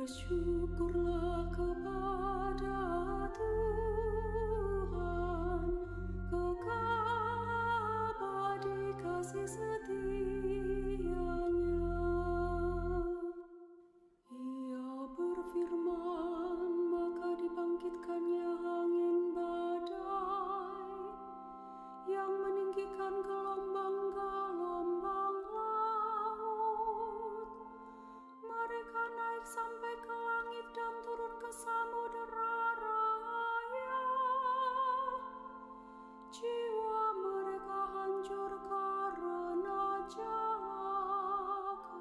Bersyukurlah kepada Tuhan, kekal abadi kasih setia-Nya. Ia berfirman, maka dibangkitkannya angin badai yang meninggikan gelombang-gelombang laut. Mereka naik sampai ke langit dan turun ke samudera raya. Jiwa mereka hancur karena celaka.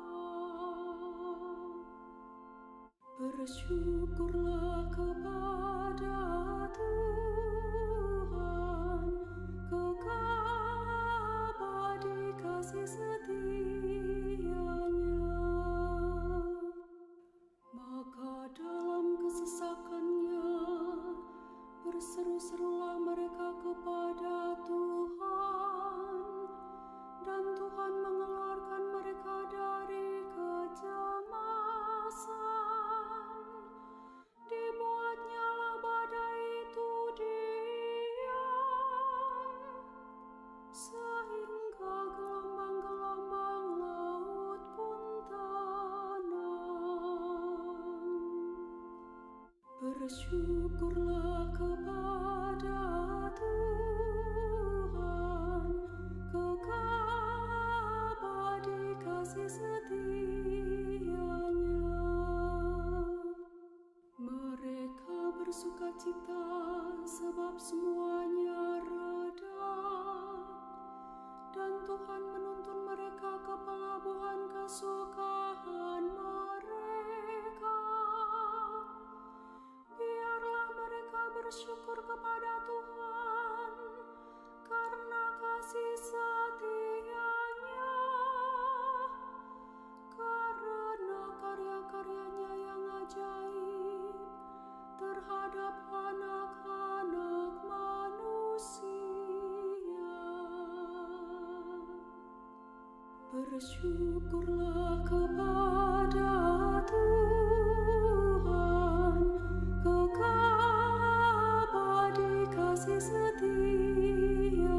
Bersyukurlah kepada Tuhan, kekal abadi kasih setia-Nya. Maka dalam kesesakannya berseru-serulah mereka kepada Tuhan, dan Tuhan mengeluarkan mereka dari kecemasan. Dibuatnyalah badai itu diam, sehingga gelombang-gelombang laut pun tenang. Bersyukurlah kepada Tuhan, kekal abadi kasih setia-Nya. Mereka bersukacita sebab semuanya reda, dan Tuhan menuntun mereka ke pelabuhan kesukaan mereka. Biarlah mereka bersyukur kepada Tuhan karena kasih setia-Nya, karena karya-karyanya yang ajaib terhadap anak-anak manusia. Bersyukurlah kepada Tuhan, kekal abadi kasih setia-Nya.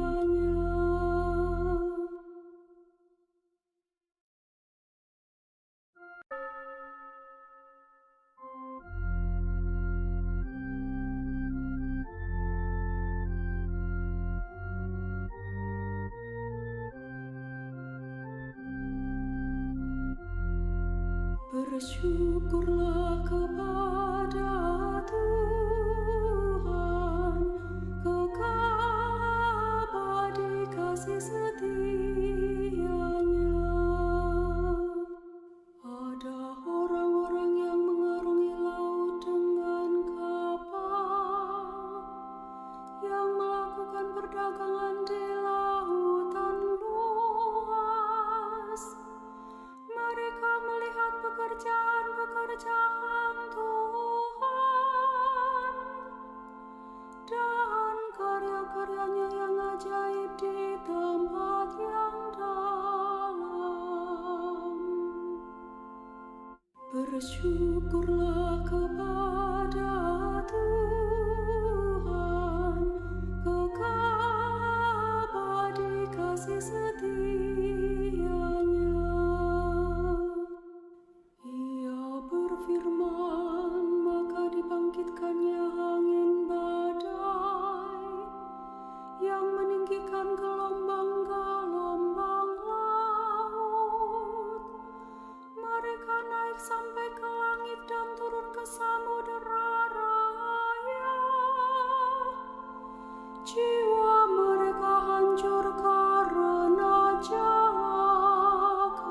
Bersyukurlah kepada Tuhan, kekal abadi kasih setia-Nya. Ada orang-orang yang mengarungi laut dengan kapal, yang melakukan perdagangan di lautan luas. Mereka melihat pekerjaan-pekerjaan Tuhan dan karya-karyanya yang ajaib di tempat yang dalam. Bersyukurlah kepada Tuhan, kekal abadi kasih setia-Nya. Ia berfirman, maka dibangkitkannya angin badai yang meninggikan gelombang-gelombang laut. Mereka naik sampai ke langit dan turun ke samudera raya. Jiwa mereka hancur karena celaka.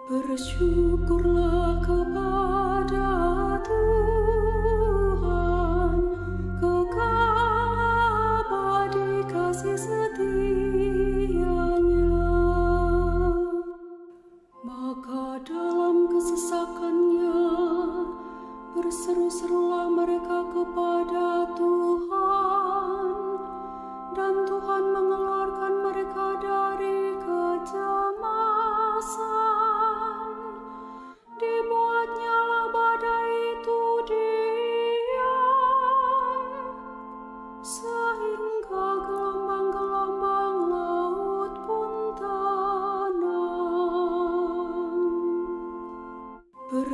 Bersyukurlah kepada Tuhan, kekal abadi kasih setia-Nya. Maka dalam kesesakannya berseru-serulah mereka kepada Tuhan, dan Tuhan mengeluarkan mereka dari kecemasan.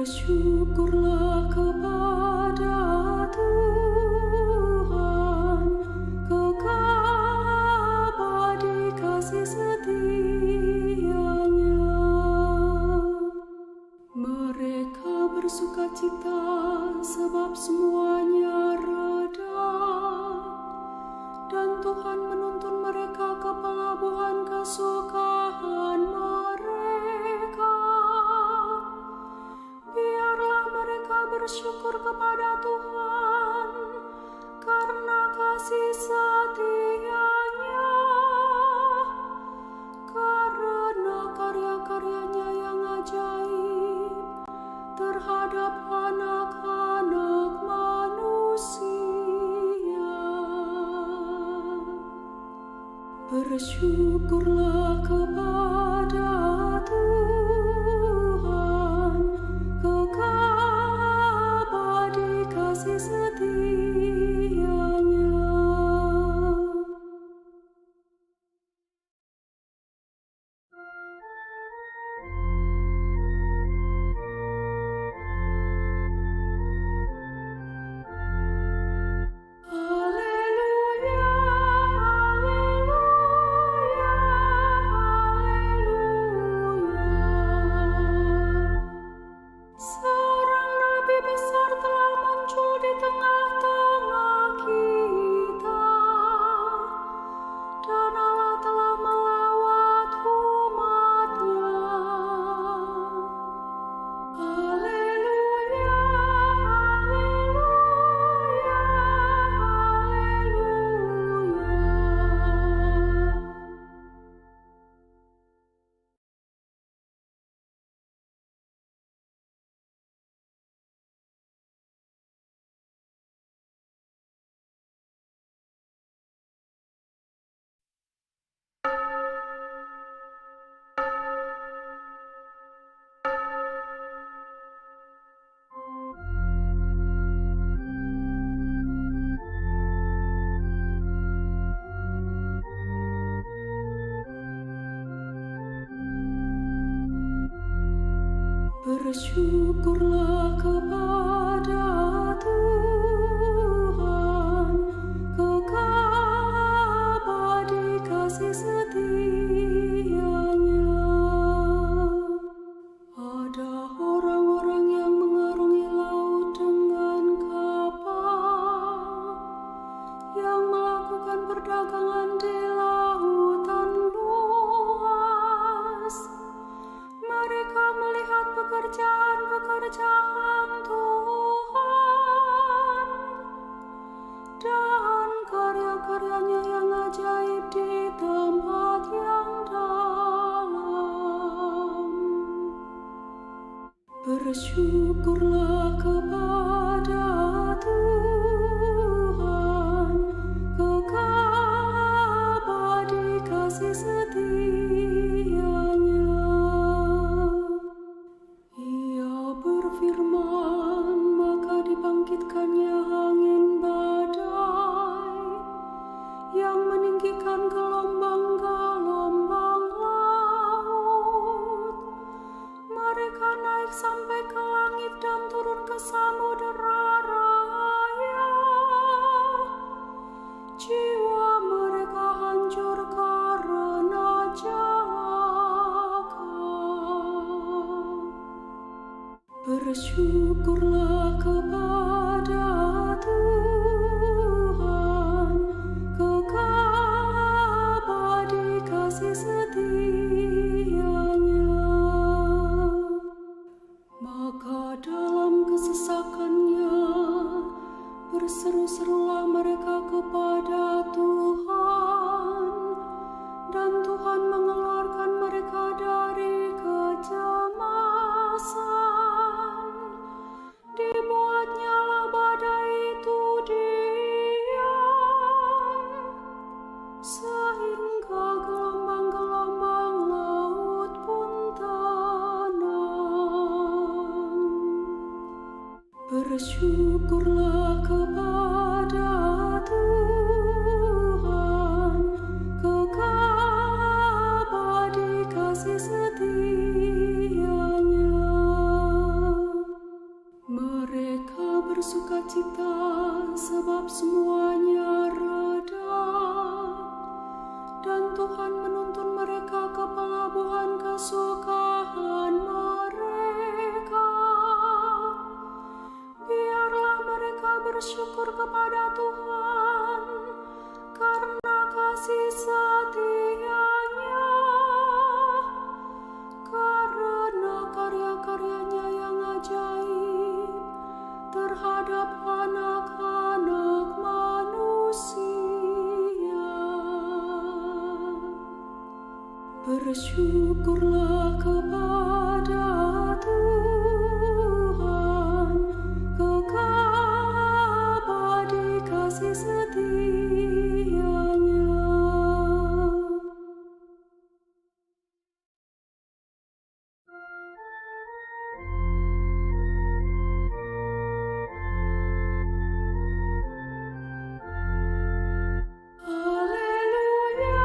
Bersyukurlah kepada Tuhan, kekal abadi kasih setia-Nya. Mereka bersukacita sebab semuanya reda, dan Tuhan menuntun mereka ke pelabuhan kesukaan mereka. Biarlah mereka bersyukur kepada Tuhan karena kasih setia-Nya, karena karya-karyanya yang ajaib terhadap anak-anak manusia. Bersyukurlah kepada Tuhan, kekal abadi kasih setia-Nya. Haleluya, haleluya, haleluya. Seorang nabi besar telah muncul di tengah-tengah kita, dan Allah telah melawat umat-Nya. Haleluya, haleluya, haleluya. Bersyukurlah kepada Tuhan, kekal abadi kasih setia-Nya. Ada orang-orang yang mengarungi laut dengan kapal, yang melakukan perdagangan di lautan luas. Mereka melihat pekerjaan-pekerjaan Tuhan dan karya-karyanya yang ajaib di tempat yang dalam. Bersyukurlah kepada Tuhan, kekal abadi kasih setia-Nya. Ia berfirman, maka dibangkitkannya angin badai yang meninggikan gelombang-gelombang laut. Mereka naik sampai ke langit dan turun ke samudera raya. Jiwa mereka hancur karena celaka. Bersyukurlah kepada Tuhan, kekal abadi kasih setia-Nya. Maka dalam kesesakannya berseru-serulah mereka kepada Tuhan, dan Tuhan mengeluarkan mereka dari kecemasan. Dibuatnyalah badai itu diam, sehingga gelombang-gelombang laut pun tenang. Bersyukurlah kepada Tuhan, kekal abadi kasih setia-Nya. dan Tuhan menuntun mereka ke pelabuhan kesukaan mereka. Biarlah mereka bersyukur kepada Tuhan karena kasih setia-Nya, karena karya-karyanya yang ajaib terhadap anak-anak manusia. Bersyukurlah kepada Tuhan, kekal abadi kasih setia-Nya. Haleluya,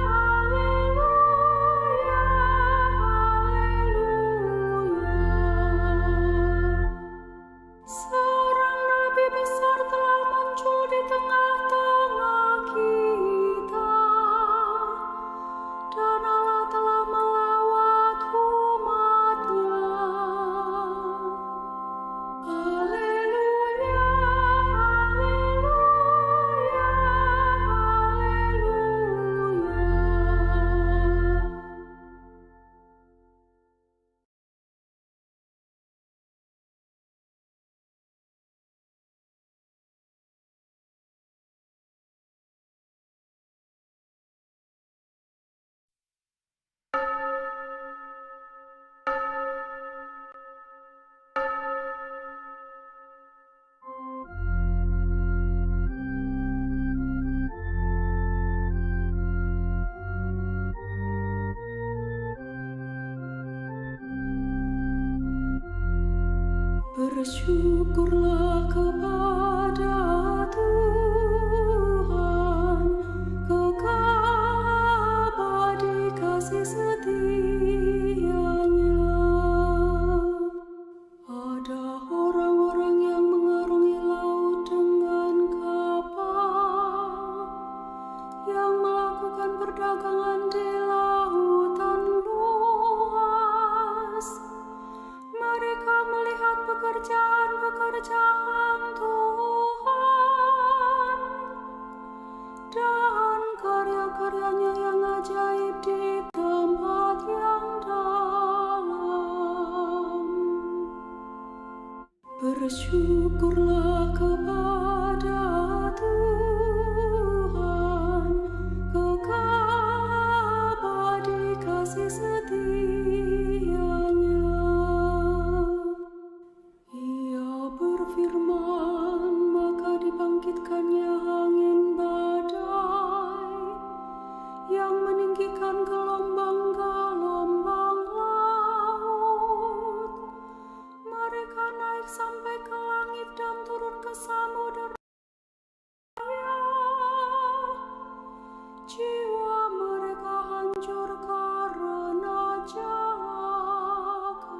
haleluya, haleluya. Seorang nabi besar telah muncul di tengah-tengah kita, dan Allah telah melawat umat-Nya. Haleluya, haleluya, haleluya. Bersyukurlah kepada Tuhan, kekal abadi kasih setia-Nya. Ada orang-orang yang mengarungi laut dengan kapal, yang melakukan perdagangan di lautan luas. Mereka melihat pekerjaan-pekerjaan Tuhan dan karya-karyanya yang ajaib di tempat yang dalam. Bersyukurlah kepada Tuhan, kekal abadi kasih setia-Nya. Ia berfirman, maka dibangkitkannya angin badai yang meninggikan gelombang-gelombang laut. Mereka naik sampai ke langit dan turun ke samudera. Jiwa mereka hancur karena celaka.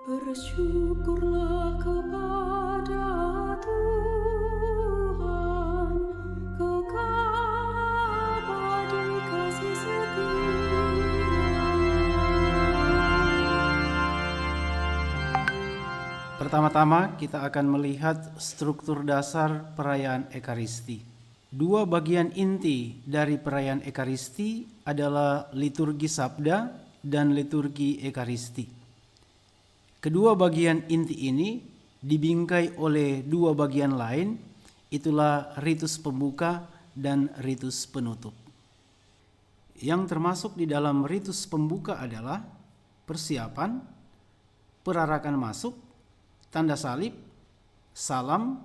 Bersyukurlah kepada Tuhan, kekal abadi kasih setia-Nya. Pertama-tama kita akan melihat struktur dasar perayaan Ekaristi. Dua bagian inti dari perayaan Ekaristi adalah liturgi Sabda dan liturgi Ekaristi. Kedua bagian inti ini dibingkai oleh dua bagian lain, itulah ritus pembuka dan ritus penutup. Yang termasuk di dalam ritus pembuka adalah persiapan, perarakan masuk, tanda salib, salam,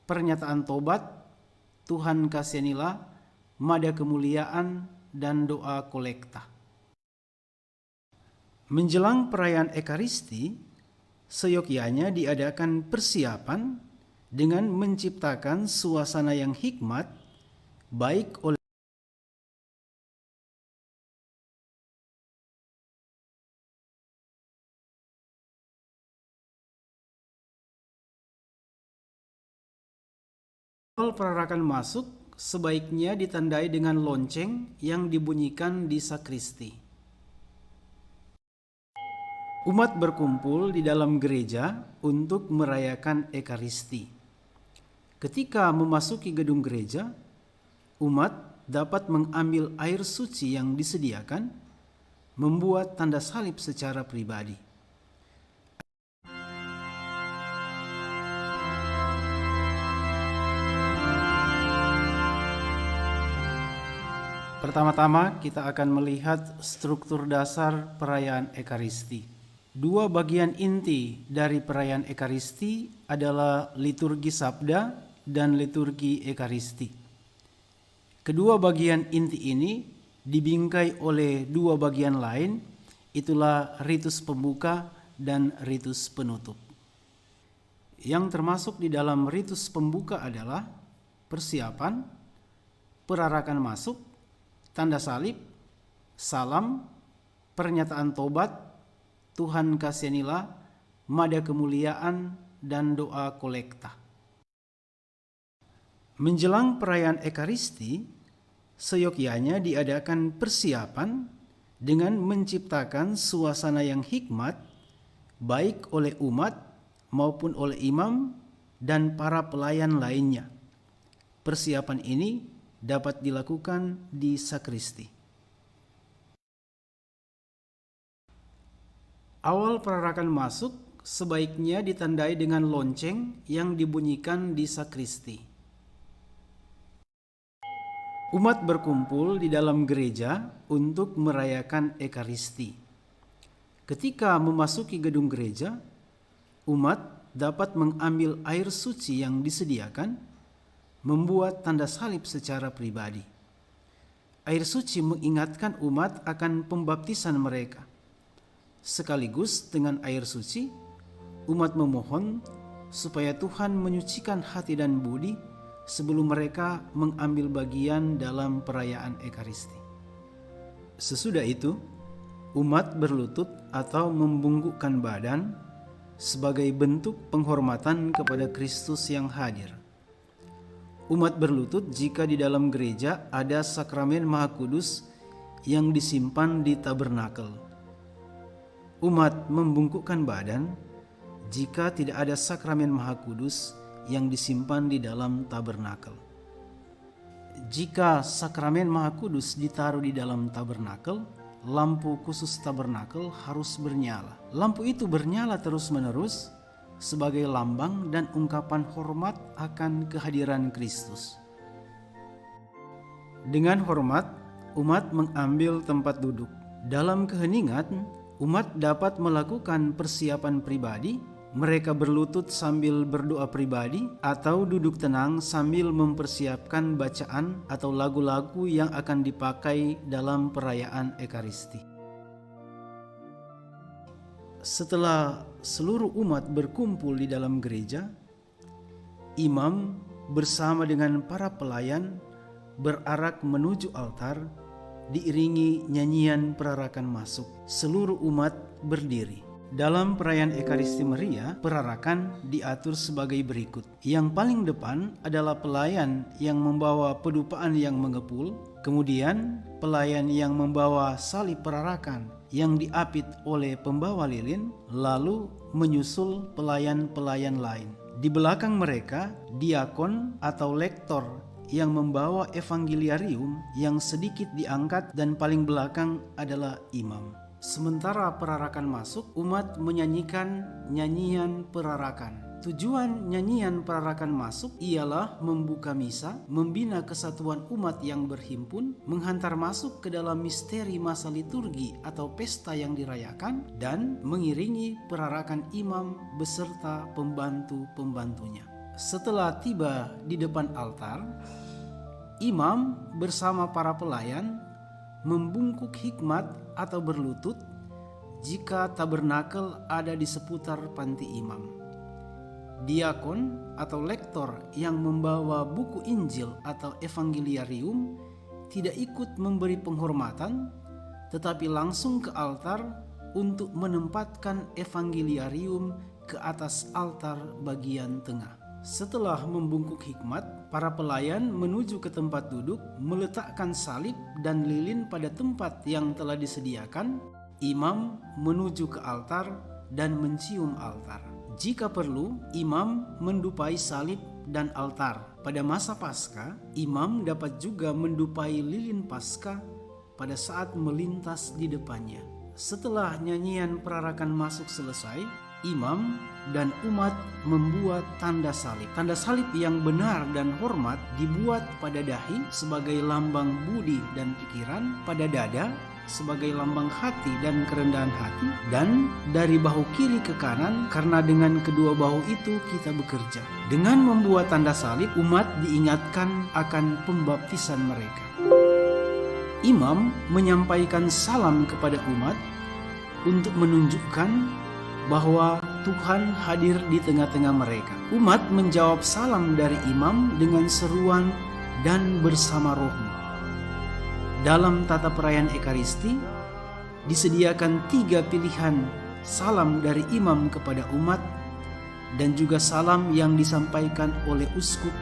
pernyataan tobat, Tuhan kasihanilah, mada kemuliaan, dan doa kolekta. Menjelang perayaan Ekaristi, seyogyanya diadakan persiapan dengan menciptakan suasana yang hikmat, baik oleh perarakan masuk sebaiknya ditandai dengan lonceng yang dibunyikan di sakristi. Umat berkumpul di dalam gereja untuk merayakan Ekaristi. Ketika memasuki gedung gereja, umat dapat mengambil air suci yang disediakan, membuat tanda salib secara pribadi. Pertama-tama kita akan melihat struktur dasar perayaan Ekaristi. Dua bagian inti dari perayaan Ekaristi adalah liturgi sabda dan liturgi Ekaristi. Kedua bagian inti ini dibingkai oleh dua bagian lain, itulah ritus pembuka dan ritus penutup. Yang termasuk di dalam ritus pembuka adalah persiapan, perarakan masuk, tanda salib, salam, pernyataan tobat, Tuhan kasihanilah, mada kemuliaan, dan doa kolekta. Menjelang perayaan Ekaristi, seyogyanya diadakan persiapan dengan menciptakan suasana yang hikmat, baik oleh umat maupun oleh imam dan para pelayan lainnya. Persiapan ini dapat dilakukan di sakristi. Awal perarakan masuk sebaiknya ditandai dengan lonceng yang dibunyikan di sakristi. Umat berkumpul di dalam gereja untuk merayakan Ekaristi. Ketika memasuki gedung gereja, umat dapat mengambil air suci yang disediakan, membuat tanda salib secara pribadi. Air suci mengingatkan umat akan pembaptisan mereka. Sekaligus dengan air suci, umat memohon supaya Tuhan menyucikan hati dan budi sebelum mereka mengambil bagian dalam perayaan Ekaristi. Sesudah itu, umat berlutut atau membungkukkan badan sebagai bentuk penghormatan kepada Kristus yang hadir. Umat berlutut jika di dalam gereja ada sakramen Maha Kudus yang disimpan di tabernakel. Umat membungkukkan badan jika tidak ada sakramen Maha Kudus yang disimpan di dalam tabernakel. Jika sakramen Maha Kudus ditaruh di dalam tabernakel, lampu khusus tabernakel harus bernyala. Lampu itu bernyala terus-menerus sebagai lambang dan ungkapan hormat akan kehadiran Kristus. Dengan hormat, umat mengambil tempat duduk. Dalam keheningan, umat dapat melakukan persiapan pribadi. Mereka berlutut sambil berdoa pribadi atau duduk tenang sambil mempersiapkan bacaan atau lagu-lagu yang akan dipakai dalam perayaan Ekaristi. Setelah seluruh umat berkumpul di dalam gereja, imam bersama dengan para pelayan berarak menuju altar, diiringi nyanyian perarakan masuk. Seluruh umat berdiri. Dalam perayaan Ekaristi Maria, perarakan diatur sebagai berikut. Yang paling depan adalah pelayan yang membawa pedupaan yang mengepul, kemudian pelayan yang membawa salib perarakan yang diapit oleh pembawa lilin, lalu menyusul pelayan-pelayan lain. Di belakang mereka, diakon atau lektor yang membawa evangeliarium yang sedikit diangkat, dan paling belakang adalah imam. Sementara perarakan masuk, umat menyanyikan nyanyian perarakan. Tujuan nyanyian perarakan masuk ialah membuka misa, membina kesatuan umat yang berhimpun, menghantar masuk ke dalam misteri masa liturgi atau pesta yang dirayakan, dan mengiringi perarakan imam beserta pembantu-pembantunya. Setelah tiba di depan altar, imam bersama para pelayan membungkuk hikmat atau berlutut jika tabernakel ada di seputar panti imam. Diakon atau lektor yang membawa buku Injil atau evangeliarium tidak ikut memberi penghormatan, tetapi langsung ke altar untuk menempatkan evangeliarium ke atas altar bagian tengah. Setelah membungkuk hikmat, para pelayan menuju ke tempat duduk, meletakkan salib dan lilin pada tempat yang telah disediakan. Imam menuju ke altar dan mencium altar. Jika perlu, imam mendupai salib dan altar. Pada masa Paskah, imam dapat juga mendupai lilin Paskah pada saat melintas di depannya. Setelah nyanyian perarakan masuk selesai, imam dan umat membuat tanda salib. Tanda salib yang benar dan hormat dibuat pada dahi sebagai lambang budi dan pikiran, pada dada sebagai lambang hati dan kerendahan hati, dan dari bahu kiri ke kanan, karena dengan kedua bahu itu kita bekerja. Dengan membuat tanda salib, umat diingatkan akan pembaptisan mereka. Imam menyampaikan salam kepada umat untuk menunjukkan bahwa Tuhan hadir di tengah-tengah mereka. Umat menjawab salam dari imam dengan seruan dan bersama rohmu. Dalam tata perayaan Ekaristi, disediakan 3 pilihan salam dari imam kepada umat dan juga salam yang disampaikan oleh uskup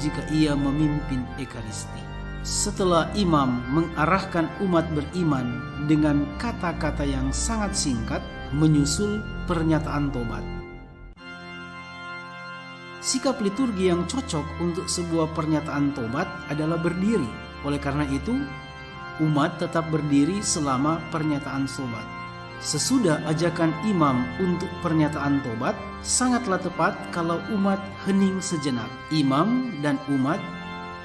jika ia memimpin Ekaristi. Setelah imam mengarahkan umat beriman dengan kata-kata yang sangat singkat, menyusul pernyataan tobat. Sikap liturgi yang cocok untuk sebuah pernyataan tobat adalah berdiri. Oleh karena itu, umat tetap berdiri selama pernyataan tobat. Sesudah ajakan imam untuk pernyataan tobat, sangatlah tepat kalau umat hening sejenak. Imam dan umat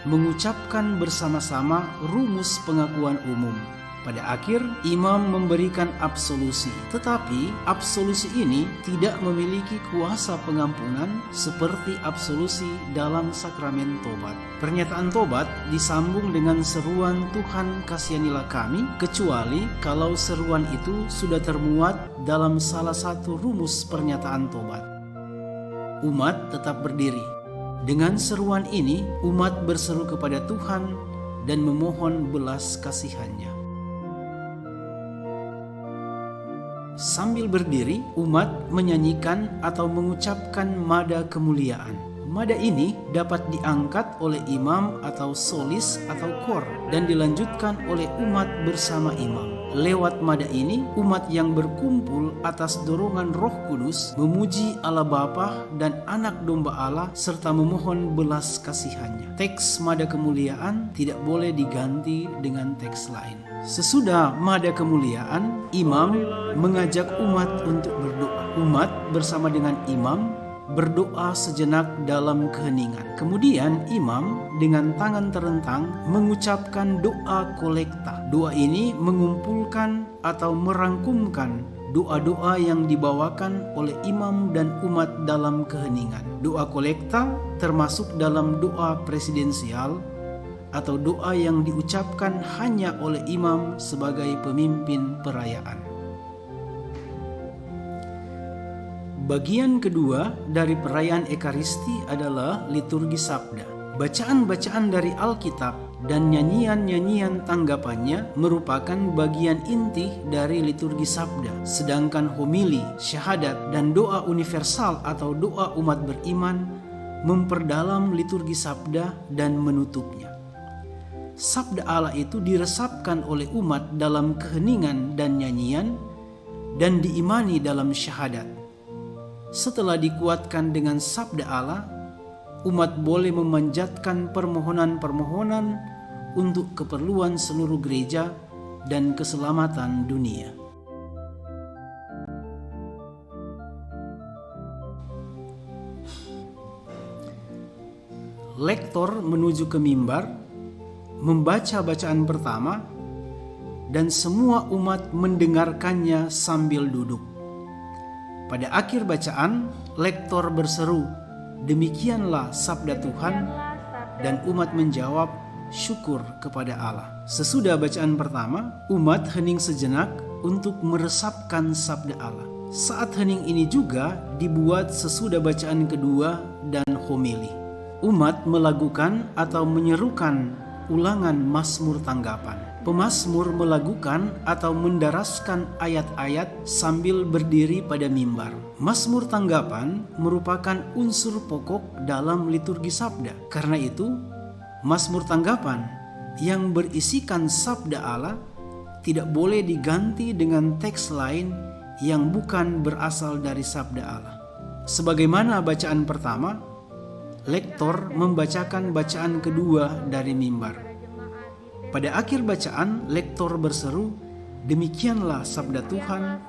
mengucapkan bersama-sama rumus pengakuan umum. Pada akhir, imam memberikan absolusi, tetapi absolusi ini tidak memiliki kuasa pengampunan seperti absolusi dalam sakramen tobat. Pernyataan tobat disambung dengan seruan Tuhan kasihanilah kami, kecuali kalau seruan itu sudah termuat dalam salah satu rumus pernyataan tobat. Umat tetap berdiri. Dengan seruan ini, umat berseru kepada Tuhan dan memohon belas kasihan-Nya. Sambil berdiri, umat menyanyikan atau mengucapkan mada kemuliaan. Mada ini dapat diangkat oleh imam atau solis atau kor dan dilanjutkan oleh umat bersama imam. Lewat mada ini, umat yang berkumpul atas dorongan Roh Kudus memuji Allah Bapa dan Anak Domba Allah serta memohon belas kasihan-Nya. Teks mada kemuliaan tidak boleh diganti dengan teks lain. Sesudah mada kemuliaan, imam mengajak umat untuk berdoa. Umat bersama dengan imam berdoa sejenak dalam keheningan. Kemudian imam dengan tangan terentang mengucapkan doa kolekta. Doa ini mengumpulkan atau merangkumkan doa-doa yang dibawakan oleh imam dan umat dalam keheningan. Doa kolekta termasuk dalam doa presidensial atau doa yang diucapkan hanya oleh imam sebagai pemimpin perayaan. Bagian kedua dari perayaan Ekaristi adalah liturgi sabda. Bacaan-bacaan dari Alkitab dan nyanyian-nyanyian tanggapannya merupakan bagian inti dari liturgi sabda. Sedangkan homili, syahadat, dan doa universal atau doa umat beriman memperdalam liturgi sabda dan menutupnya. Sabda Allah itu diresapkan oleh umat dalam keheningan dan nyanyian dan diimani dalam syahadat. Setelah dikuatkan dengan sabda Allah, umat boleh memanjatkan permohonan-permohonan untuk keperluan seluruh gereja dan keselamatan dunia. Lektor menuju ke mimbar, membaca bacaan pertama, dan semua umat mendengarkannya sambil duduk. Pada akhir bacaan, lektor berseru, "Demikianlah sabda Tuhan," dan umat menjawab, "Syukur kepada Allah." Sesudah bacaan pertama, umat hening sejenak untuk meresapkan sabda Allah. Saat hening ini juga dibuat sesudah bacaan kedua dan homili. Umat melakukan atau menyerukan ulangan Mazmur tanggapan. Pemazmur melakukan atau mendaraskan ayat-ayat sambil berdiri pada mimbar. Mazmur tanggapan merupakan unsur pokok dalam liturgi sabda. Karena itu, Mazmur tanggapan yang berisikan sabda Allah tidak boleh diganti dengan teks lain yang bukan berasal dari sabda Allah. Sebagaimana bacaan pertama, lektor membacakan bacaan kedua dari mimbar. Pada akhir bacaan, lektor berseru, "Demikianlah sabda Tuhan,"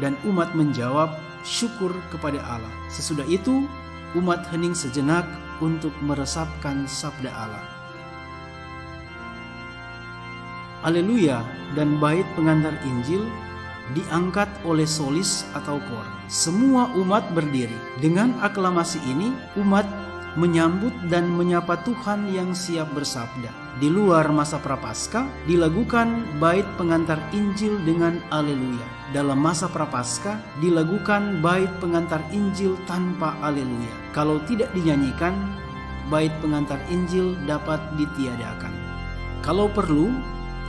dan umat menjawab, "Syukur kepada Allah." Sesudah itu, umat hening sejenak untuk meresapkan sabda Allah. Haleluya dan bait pengantar Injil diangkat oleh solis atau kor. Semua umat berdiri. Dengan aklamasi ini, umat menyambut dan menyapa Tuhan yang siap bersabda. Di luar masa Prapaskah dilakukan bait pengantar Injil dengan haleluya. Dalam masa Prapaskah dilakukan bait pengantar Injil tanpa haleluya. Kalau tidak dinyanyikan, bait pengantar Injil dapat ditiadakan. Kalau perlu,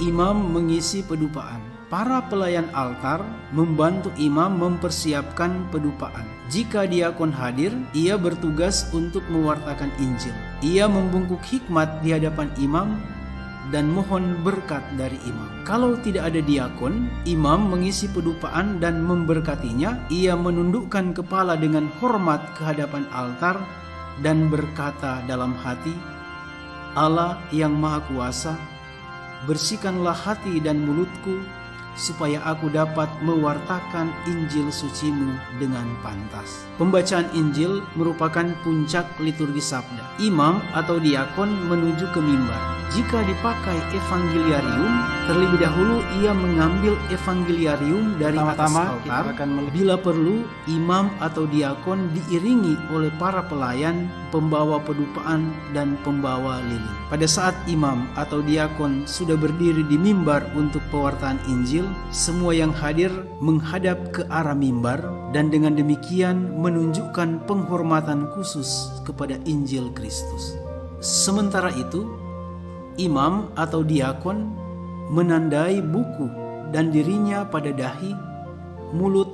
imam mengisi pedupaan. Para pelayan altar membantu imam mempersiapkan pedupaan. Jika diakon hadir, ia bertugas untuk mewartakan Injil. Ia membungkuk hikmat di hadapan imam dan mohon berkat dari imam. Kalau tidak ada diakon, imam mengisi pedupaan dan memberkatinya. Ia menundukkan kepala dengan hormat ke hadapan altar dan berkata dalam hati, "Allah yang Maha Kuasa, bersihkanlah hati dan mulutku, supaya aku dapat mewartakan Injil suci-Mu dengan pantas." Pembacaan Injil merupakan puncak liturgi sabda. Imam atau diakon menuju ke mimbar. Jika dipakai evangeliarium, terlebih dahulu ia mengambil evangeliarium dari atas altar. Bila perlu, imam atau diakon diiringi oleh para pelayan, pembawa pedupaan, dan pembawa lilin. Pada saat imam atau diakon sudah berdiri di mimbar untuk pewartaan Injil, semua yang hadir menghadap ke arah mimbar dan dengan demikian menunjukkan penghormatan khusus kepada Injil Kristus. Sementara itu, imam atau diakon menandai buku dan dirinya pada dahi, mulut,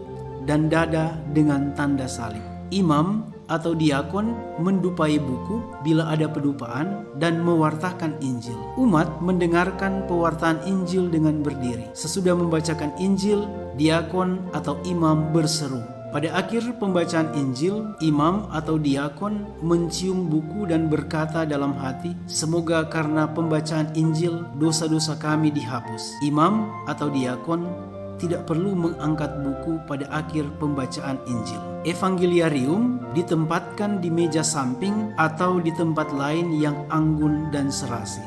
dan dada dengan tanda salib. Imam atau diakon mendupai buku bila ada pedupaan dan mewartakan Injil. Umat mendengarkan pewartaan Injil dengan berdiri. Sesudah membacakan Injil, diakon atau imam berseru. Pada akhir pembacaan Injil, imam atau diakon mencium buku dan berkata dalam hati, "Semoga karena pembacaan Injil dosa-dosa kami dihapus." Imam atau diakon tidak perlu mengangkat buku pada akhir pembacaan Injil. Evangeliarium ditempatkan di meja samping atau di tempat lain yang anggun dan serasi.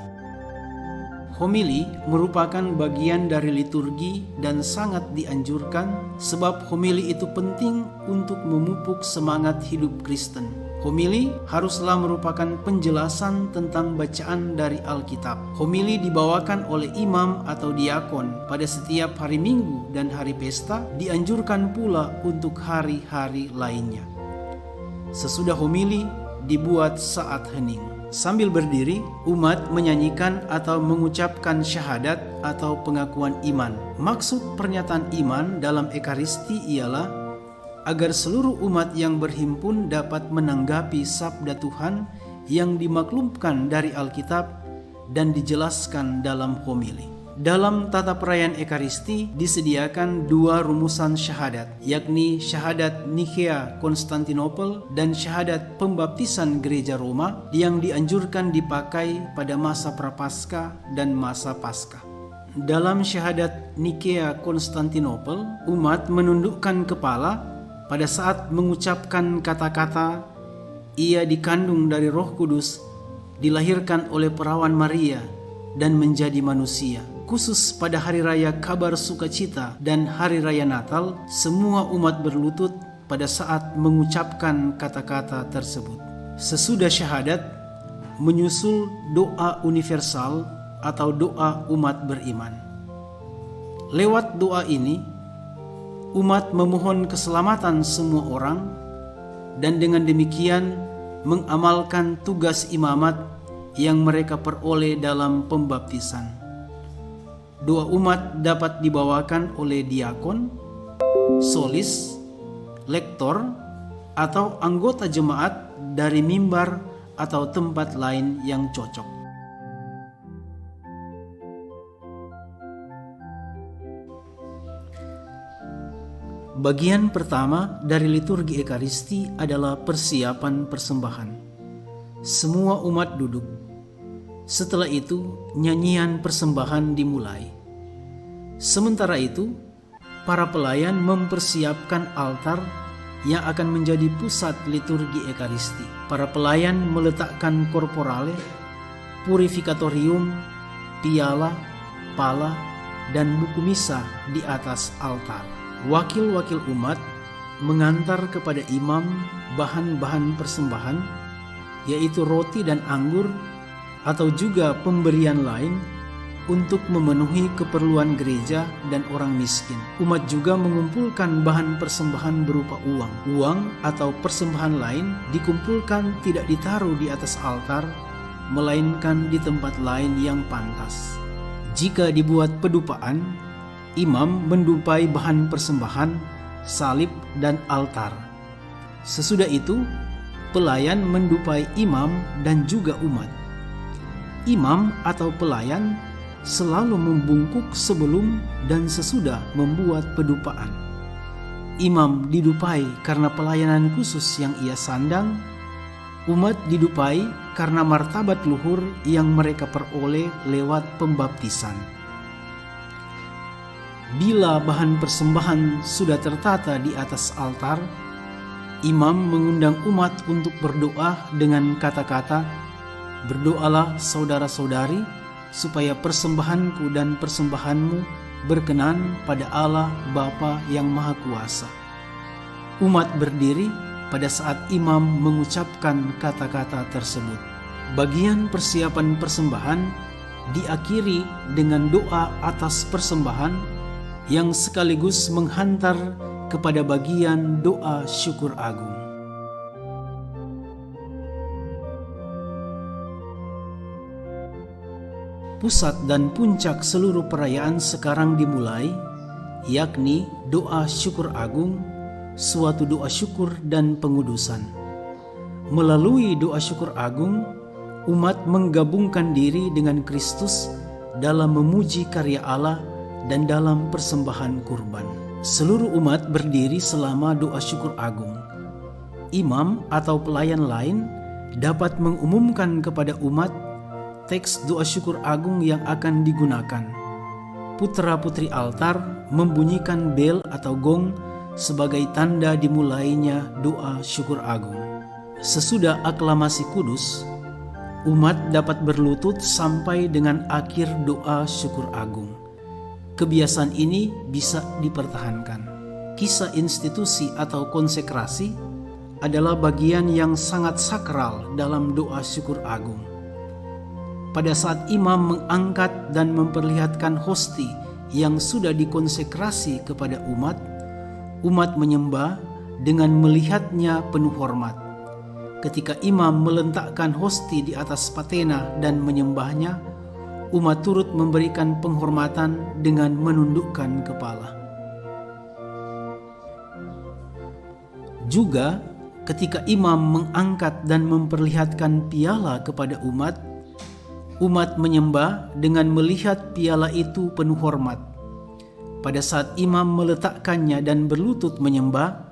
Homili merupakan bagian dari liturgi dan sangat dianjurkan sebab homili itu penting untuk memupuk semangat hidup Kristen. Homili haruslah merupakan penjelasan tentang bacaan dari Alkitab. Homili dibawakan oleh imam atau diakon pada setiap hari Minggu dan hari pesta, dianjurkan pula untuk hari-hari lainnya. Sesudah homili dibuat saat hening. Sambil berdiri, umat menyanyikan atau mengucapkan syahadat atau pengakuan iman. Maksud pernyataan iman dalam Ekaristi ialah agar seluruh umat yang berhimpun dapat menanggapi sabda Tuhan yang dimaklumkan dari Alkitab dan dijelaskan dalam homili. Dalam tata perayaan Ekaristi disediakan dua rumusan syahadat, yakni syahadat Nikea Konstantinopel dan syahadat pembaptisan Gereja Roma yang dianjurkan dipakai pada masa Prapaskah dan masa Paskah. Dalam syahadat Nikea Konstantinopel, umat menundukkan kepala pada saat mengucapkan kata-kata, "Ia dikandung dari Roh Kudus, dilahirkan oleh perawan Maria, dan menjadi manusia." Khusus pada hari raya Kabar Sukacita dan hari raya Natal, semua umat berlutut pada saat mengucapkan kata-kata tersebut. Sesudah syahadat, menyusul doa universal atau doa umat beriman. Lewat doa ini, umat memohon keselamatan semua orang dan dengan demikian mengamalkan tugas imamat yang mereka peroleh dalam pembaptisan. doa umat dapat dibawakan oleh diakon, solis, lektor, atau anggota jemaat dari mimbar atau tempat lain yang cocok. Bagian pertama dari liturgi Ekaristi adalah persiapan persembahan. Semua umat duduk. Setelah itu, nyanyian persembahan dimulai. Sementara itu, para pelayan mempersiapkan altar yang akan menjadi pusat liturgi Ekaristi. Para pelayan meletakkan korporale, purifikatorium, piala, pala, dan buku misa di atas altar. Wakil-wakil umat mengantar kepada imam bahan-bahan persembahan, yaitu roti dan anggur, atau juga pemberian lain untuk memenuhi keperluan gereja dan orang miskin. Umat juga mengumpulkan bahan persembahan berupa uang. Uang atau persembahan lain dikumpulkan tidak ditaruh di atas altar, melainkan di tempat lain yang pantas. Jika dibuat pedupaan, imam mendupai bahan persembahan, salib, dan altar. Sesudah itu, pelayan mendupai imam dan juga umat. Imam atau pelayan selalu membungkuk sebelum dan sesudah membuat pedupaan. Imam didupai karena pelayanan khusus yang ia sandang, umat didupai karena martabat luhur yang mereka peroleh lewat pembaptisan. Bila bahan persembahan sudah tertata di atas altar, imam mengundang umat untuk berdoa dengan kata-kata, "Berdoalah saudara-saudari, supaya persembahanku dan persembahanmu berkenan pada Allah Bapa yang Maha Kuasa." Umat berdiri pada saat imam mengucapkan kata-kata tersebut. Bagian persiapan persembahan diakhiri dengan doa atas persembahan yang sekaligus menghantar kepada bagian doa syukur agung. Pusat dan puncak seluruh perayaan sekarang dimulai, yakni doa syukur agung, suatu doa syukur dan pengudusan. Melalui doa syukur agung, umat menggabungkan diri dengan Kristus dalam memuji karya Allah dan dalam persembahan kurban. Seluruh umat berdiri selama doa syukur agung. Imam atau pelayan lain dapat mengumumkan kepada umat teks doa syukur agung yang akan digunakan. Putra-putri altar membunyikan bel atau gong sebagai tanda dimulainya doa syukur agung. Sesudah aklamasi kudus, umat dapat berlutut sampai dengan akhir doa syukur agung. Kebiasaan ini bisa dipertahankan. Kisah institusi atau konsekrasi adalah bagian yang sangat sakral dalam doa syukur agung. Pada saat imam mengangkat dan memperlihatkan hosti yang sudah dikonsekrasi kepada umat, umat menyembah dengan melihatnya penuh hormat. Ketika imam meletakkan hosti di atas patena dan menyembahnya, umat turut memberikan penghormatan dengan menundukkan kepala. Juga ketika imam mengangkat dan memperlihatkan piala kepada umat, umat menyembah dengan melihat piala itu penuh hormat. Pada saat imam meletakkannya dan berlutut menyembah,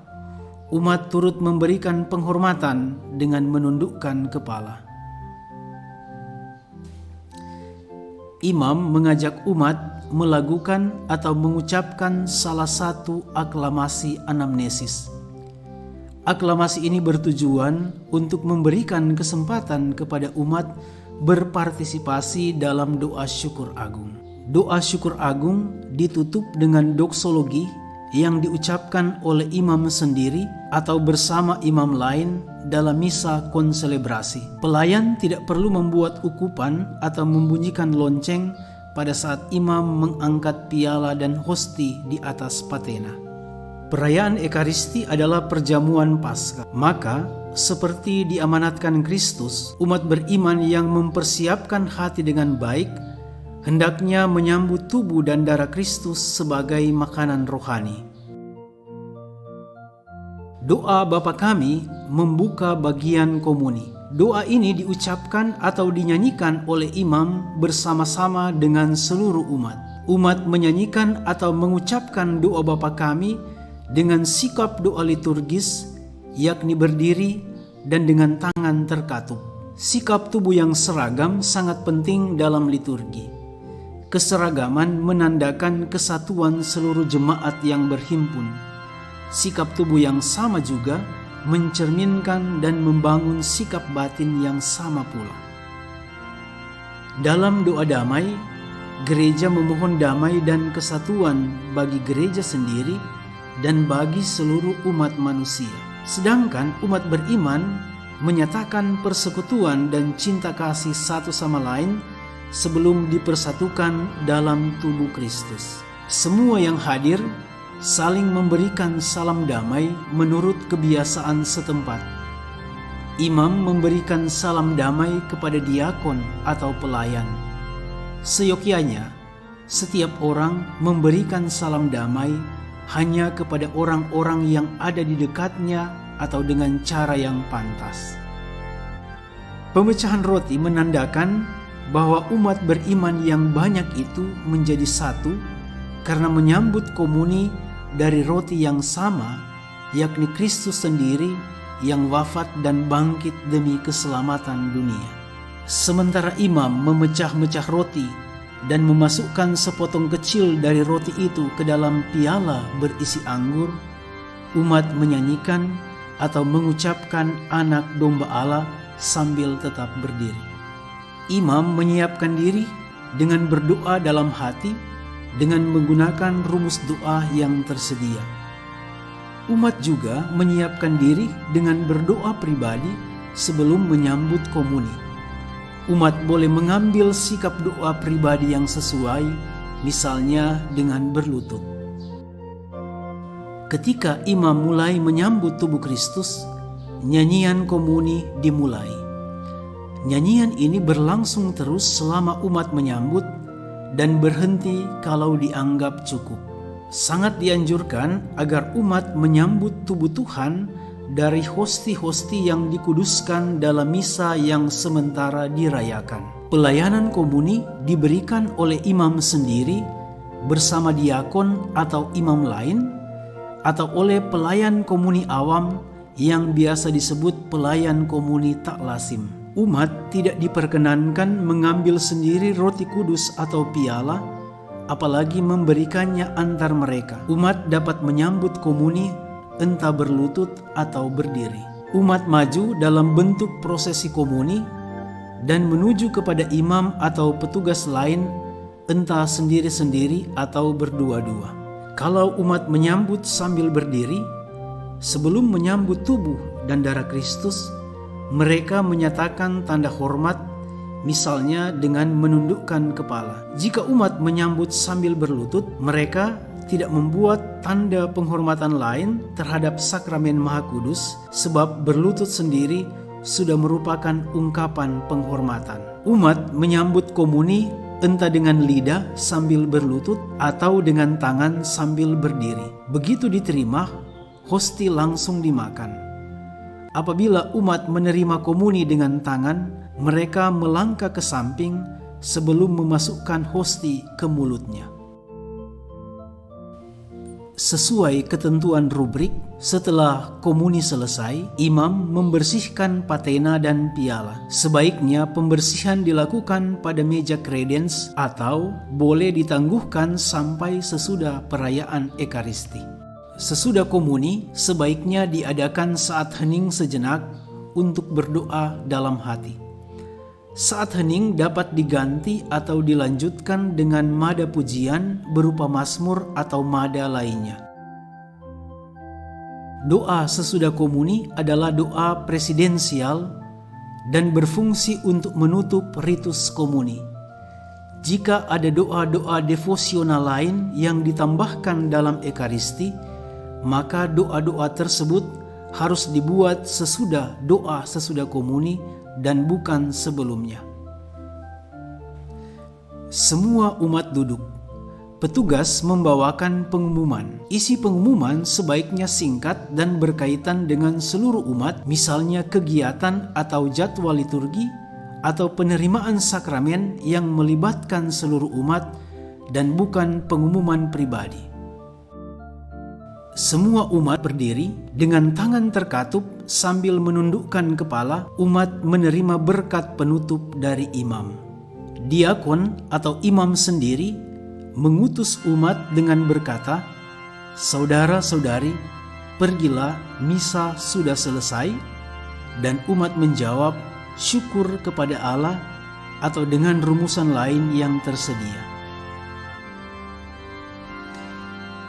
umat turut memberikan penghormatan dengan menundukkan kepala. Imam mengajak umat melakukan atau mengucapkan salah satu aklamasi anamnesis. Aklamasi ini bertujuan untuk memberikan kesempatan kepada umat berpartisipasi dalam doa syukur agung. Doa syukur agung ditutup dengan doksologi yang diucapkan oleh imam sendiri atau bersama imam lain dalam misa konselebrasi. Pelayan tidak perlu membuat ukupan atau membunyikan lonceng pada saat imam mengangkat piala dan hosti di atas patena. Perayaan Ekaristi adalah perjamuan Paskah. Maka, seperti diamanatkan Kristus, umat beriman yang mempersiapkan hati dengan baik hendaknya menyambut tubuh dan darah Kristus sebagai makanan rohani. Doa Bapa Kami membuka bagian komuni. Doa ini diucapkan atau dinyanyikan oleh imam bersama-sama dengan seluruh umat. Umat menyanyikan atau mengucapkan doa Bapa Kami dengan sikap doa liturgis, yakni berdiri dan dengan tangan terkatup. Sikap tubuh yang seragam sangat penting dalam liturgi. Keseragaman menandakan kesatuan seluruh jemaat yang berhimpun. Sikap tubuh yang sama juga mencerminkan dan membangun sikap batin yang sama pula. Dalam doa damai, gereja memohon damai dan kesatuan bagi gereja sendiri dan bagi seluruh umat manusia. Sedangkan umat beriman menyatakan persekutuan dan cinta kasih satu sama lain sebelum dipersatukan dalam tubuh Kristus. Semua yang hadir saling memberikan salam damai menurut kebiasaan setempat. Imam memberikan salam damai kepada diakon atau pelayan. Seyogyanya, setiap orang memberikan salam damai hanya kepada orang-orang yang ada di dekatnya atau dengan cara yang pantas. Pemecahan roti menandakan bahwa umat beriman yang banyak itu menjadi satu karena menyambut komuni dari roti yang sama, yakni Kristus sendiri yang wafat dan bangkit demi keselamatan dunia. Sementara imam memecah-mecah roti dan memasukkan sepotong kecil dari roti itu ke dalam piala berisi anggur, umat menyanyikan atau mengucapkan Anak Domba Allah sambil tetap berdiri. Imam menyiapkan diri dengan berdoa dalam hati dengan menggunakan rumus doa yang tersedia. Umat juga menyiapkan diri dengan berdoa pribadi sebelum menyambut komuni. Umat boleh mengambil sikap doa pribadi yang sesuai, misalnya dengan berlutut. Ketika imam mulai menyambut tubuh Kristus, nyanyian komuni dimulai. Nyanyian ini berlangsung terus selama umat menyambut dan berhenti kalau dianggap cukup. Sangat dianjurkan agar umat menyambut tubuh Tuhan dari hosti-hosti yang dikuduskan dalam misa yang sementara dirayakan. Pelayanan komuni diberikan oleh imam sendiri bersama diakon atau imam lain, atau oleh pelayan komuni awam yang biasa disebut pelayan komuni tak lazim. Umat tidak diperkenankan mengambil sendiri roti kudus atau piala, apalagi memberikannya antar mereka. Umat dapat menyambut komuni entah berlutut atau berdiri. Umat maju dalam bentuk prosesi komuni dan menuju kepada imam atau petugas lain, entah sendiri-sendiri atau berdua-dua. Kalau umat menyambut sambil berdiri, sebelum menyambut tubuh dan darah Kristus, mereka menyatakan tanda hormat, misalnya dengan menundukkan kepala. Jika umat menyambut sambil berlutut, mereka tidak membuat tanda penghormatan lain terhadap sakramen Maha Kudus, sebab berlutut sendiri sudah merupakan ungkapan penghormatan. Umat menyambut komuni entah dengan lidah sambil berlutut atau dengan tangan sambil berdiri. Begitu diterima, hosti langsung dimakan. Apabila umat menerima komuni dengan tangan, mereka melangkah ke samping sebelum memasukkan hosti ke mulutnya. Sesuai ketentuan rubrik, setelah komuni selesai, imam membersihkan patena dan piala. Sebaiknya pembersihan dilakukan pada meja kredens atau boleh ditangguhkan sampai sesudah perayaan Ekaristi. Sesudah komuni, sebaiknya diadakan saat hening sejenak untuk berdoa dalam hati. Saat hening dapat diganti atau dilanjutkan dengan mada pujian berupa mazmur atau mada lainnya. Doa sesudah komuni adalah doa presidensial dan berfungsi untuk menutup ritus komuni. Jika ada doa-doa devosional lain yang ditambahkan dalam Ekaristi, maka doa-doa tersebut harus dibuat sesudah doa sesudah komuni dan bukan sebelumnya. Semua umat duduk. Petugas membawakan pengumuman. Isi pengumuman sebaiknya singkat dan berkaitan dengan seluruh umat, misalnya kegiatan atau jadwal liturgi atau penerimaan sakramen yang melibatkan seluruh umat dan bukan pengumuman pribadi. Semua umat berdiri dengan tangan terkatup sambil menundukkan kepala. Umat menerima berkat penutup dari imam. Diakon atau imam sendiri mengutus umat dengan berkata, "Saudara-saudari, pergilah, misa sudah selesai." Dan umat menjawab, "Syukur kepada Allah," atau dengan rumusan lain yang tersedia.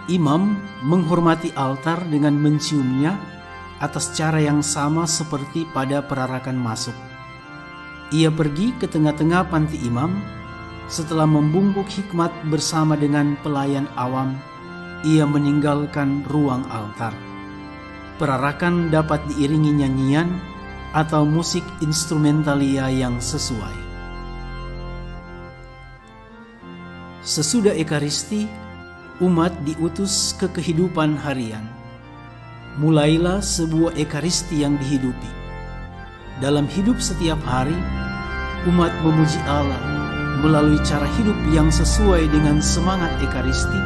Imam menghormati altar dengan menciumnya atas cara yang sama seperti pada perarakan masuk. Ia pergi ke tengah-tengah panti imam. Setelah membungkuk hikmat bersama dengan pelayan awam, ia meninggalkan ruang altar. Perarakan dapat diiringi nyanyian atau musik instrumentalia yang sesuai. Sesudah Ekaristi, umat diutus ke kehidupan harian. Mulailah sebuah Ekaristi yang dihidupi. Dalam hidup setiap hari, umat memuji Allah melalui cara hidup yang sesuai dengan semangat Ekaristi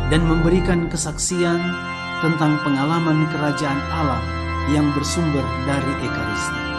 dan memberikan kesaksian tentang pengalaman kerajaan Allah yang bersumber dari Ekaristi.